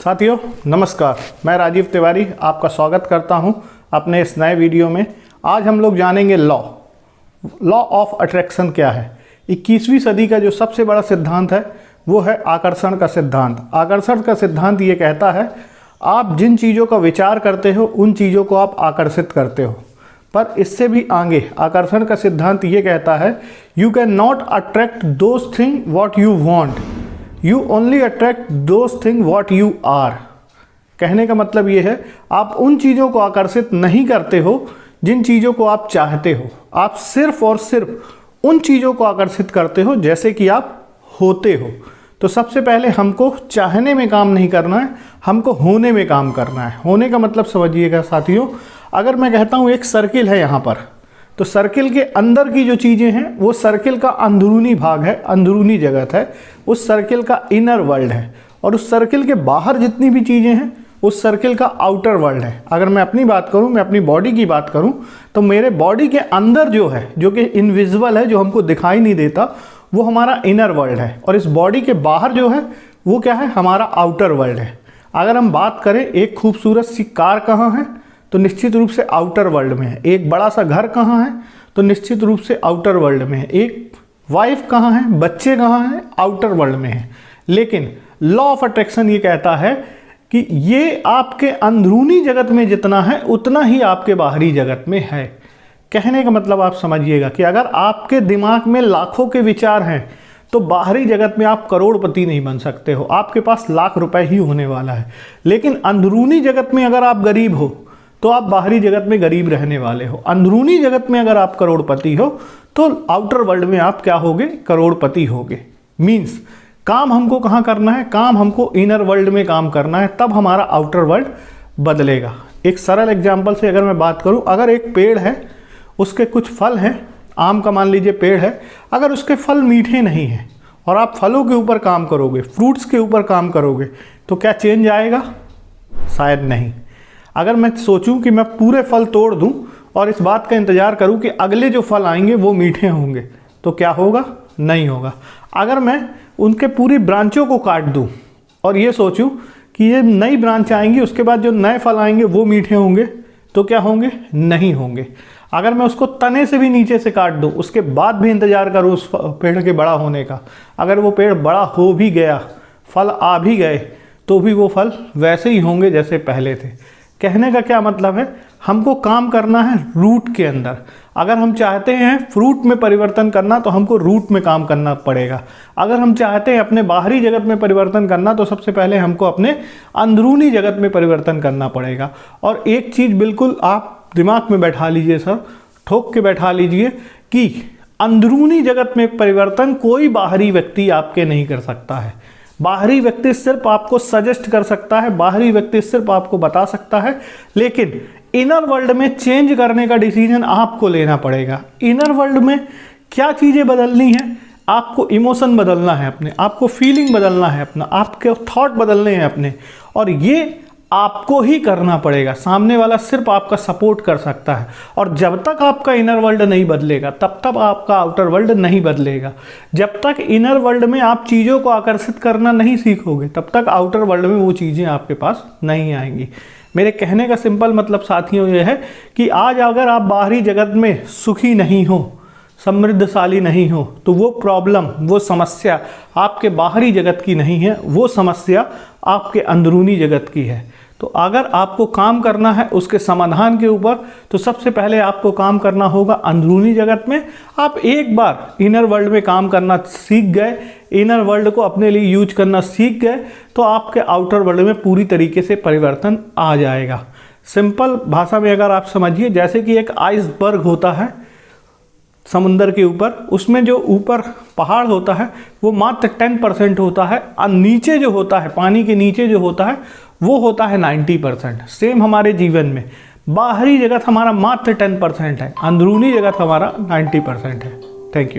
साथियों नमस्कार, मैं राजीव तिवारी आपका स्वागत करता हूं अपने इस नए वीडियो में। आज हम लोग जानेंगे लॉ ऑफ अट्रैक्शन क्या है। 21वीं सदी का जो सबसे बड़ा सिद्धांत है वो है आकर्षण का सिद्धांत। आकर्षण का सिद्धांत ये कहता है आप जिन चीज़ों का विचार करते हो उन चीज़ों को आप आकर्षित करते हो। पर इससे भी आगे आकर्षण का सिद्धांत ये कहता है you can not attract those thing what you want, you only attract those thing what you are. कहने का मतलब ये है आप उन चीज़ों को आकर्षित नहीं करते हो जिन चीज़ों को आप चाहते हो, आप सिर्फ और सिर्फ उन चीज़ों को आकर्षित करते हो जैसे कि आप होते हो। तो सबसे पहले हमको चाहने में काम नहीं करना है, हमको होने में काम करना है। होने का मतलब समझिएगा साथियों, अगर मैं कहता हूँ एक सर्किल है यहाँ पर, तो सर्किल के अंदर की जो चीज़ें हैं वो सर्किल का अंदरूनी भाग है, अंदरूनी जगत है, उस सर्किल का इनर वर्ल्ड है। और उस सर्किल के बाहर जितनी भी चीज़ें हैं उस सर्किल का आउटर वर्ल्ड है। अगर मैं अपनी बात करूं, मैं अपनी बॉडी की बात करूं, तो मेरे बॉडी के अंदर जो है, जो कि इनविजिबल है, जो हमको दिखाई नहीं देता, वो हमारा इनर वर्ल्ड है। और इस बॉडी के बाहर जो है वो क्या है, हमारा आउटर वर्ल्ड है। अगर हम बात करें एक खूबसूरत सी कार कहाँ है, तो निश्चित रूप से आउटर वर्ल्ड में है। एक बड़ा सा घर कहाँ है, तो निश्चित रूप से आउटर वर्ल्ड में है। एक वाइफ कहाँ है, बच्चे कहाँ हैं, आउटर वर्ल्ड में है। लेकिन लॉ ऑफ अट्रैक्शन ये कहता है कि ये आपके अंदरूनी जगत में जितना है उतना ही आपके बाहरी जगत में है। कहने का मतलब आप समझिएगा कि अगर आपके दिमाग में लाखों के विचार हैं तो बाहरी जगत में आप करोड़पति नहीं बन सकते हो, आपके पास लाख रुपए ही होने वाला है। लेकिन अंदरूनी जगत में अगर आप गरीब हो तो आप बाहरी जगत में गरीब रहने वाले हो। अंदरूनी जगत में अगर आप करोड़पति हो तो आउटर वर्ल्ड में आप क्या होगे, करोड़पति होगे। मीन्स काम हमको कहाँ करना है, काम हमको इनर वर्ल्ड में काम करना है, तब हमारा आउटर वर्ल्ड बदलेगा। एक सरल एग्जांपल से अगर मैं बात करूं, अगर एक पेड़ है उसके कुछ फल हैं, आम का मान लीजिए पेड़ है, अगर उसके फल मीठे नहीं हैं और आप फलों के ऊपर काम करोगे, फ्रूट्स के ऊपर काम करोगे, तो क्या चेंज आएगा? शायद नहीं। अगर मैं सोचूं कि मैं पूरे फल तोड़ दूं और इस बात का इंतज़ार करूं कि अगले जो फल आएंगे वो मीठे होंगे, तो क्या होगा? नहीं होगा। अगर मैं उनके पूरी ब्रांचों को काट दूं और ये सोचूं कि ये नई ब्रांच आएंगी, उसके बाद जो नए फल आएंगे वो मीठे होंगे, तो क्या होंगे? नहीं होंगे। अगर मैं उसको तने से भी नीचे से काट दूं, उसके बाद भी इंतज़ार करूं उस पेड़ के बड़ा होने का, अगर वो पेड़ बड़ा हो भी गया, फल आ भी गए, तो भी वो फल वैसे ही होंगे जैसे पहले थे। कहने का क्या मतलब है, हमको काम करना है रूट के अंदर। अगर हम चाहते हैं फ्रूट में परिवर्तन करना तो हमको रूट में काम करना पड़ेगा। अगर हम चाहते हैं अपने बाहरी जगत में परिवर्तन करना तो सबसे पहले हमको अपने अंदरूनी जगत में परिवर्तन करना पड़ेगा। और एक चीज़ बिल्कुल आप दिमाग में बैठा लीजिए सर, ठोक के बैठा लीजिए कि अंदरूनी जगत में परिवर्तन कोई बाहरी व्यक्ति आपके नहीं कर सकता है। बाहरी व्यक्ति सिर्फ आपको सजेस्ट कर सकता है, बाहरी व्यक्ति सिर्फ आपको बता सकता है, लेकिन इनर वर्ल्ड में चेंज करने का डिसीजन आपको लेना पड़ेगा। इनर वर्ल्ड में क्या चीज़ें बदलनी है, आपको इमोशन बदलना है अपने, आपको फीलिंग बदलना है अपना, आपके थॉट बदलने हैं अपने, और ये आपको ही करना पड़ेगा। सामने वाला सिर्फ आपका सपोर्ट कर सकता है। और जब तक आपका इनर वर्ल्ड नहीं बदलेगा तब तक आपका आउटर वर्ल्ड नहीं बदलेगा। जब तक इनर वर्ल्ड में आप चीज़ों को आकर्षित करना नहीं सीखोगे तब तक आउटर वर्ल्ड में वो चीज़ें आपके पास नहीं आएंगी। मेरे कहने का सिंपल मतलब साथियों ये है कि आज अगर आप बाहरी जगत में सुखी नहीं हो, समृद्धशाली नहीं हो, तो वो प्रॉब्लम, वो समस्या आपके बाहरी जगत की नहीं है, वो समस्या आपके अंदरूनी जगत की है। तो अगर आपको काम करना है उसके समाधान के ऊपर, तो सबसे पहले आपको काम करना होगा अंदरूनी जगत में। आप एक बार इनर वर्ल्ड में काम करना सीख गए, इनर वर्ल्ड को अपने लिए यूज करना सीख गए, तो आपके आउटर वर्ल्ड में पूरी तरीके से परिवर्तन आ जाएगा। सिंपल भाषा में अगर आप समझिए, जैसे कि एक आइसबर्ग होता है समुंदर के ऊपर, उसमें जो ऊपर पहाड़ होता है वो मात्र 10% होता है, और नीचे जो होता है, पानी के नीचे जो होता है वो होता है 90%। सेम हमारे जीवन में बाहरी जगत हमारा मात्र 10% है, अंदरूनी जगत हमारा 90% है। Thank you.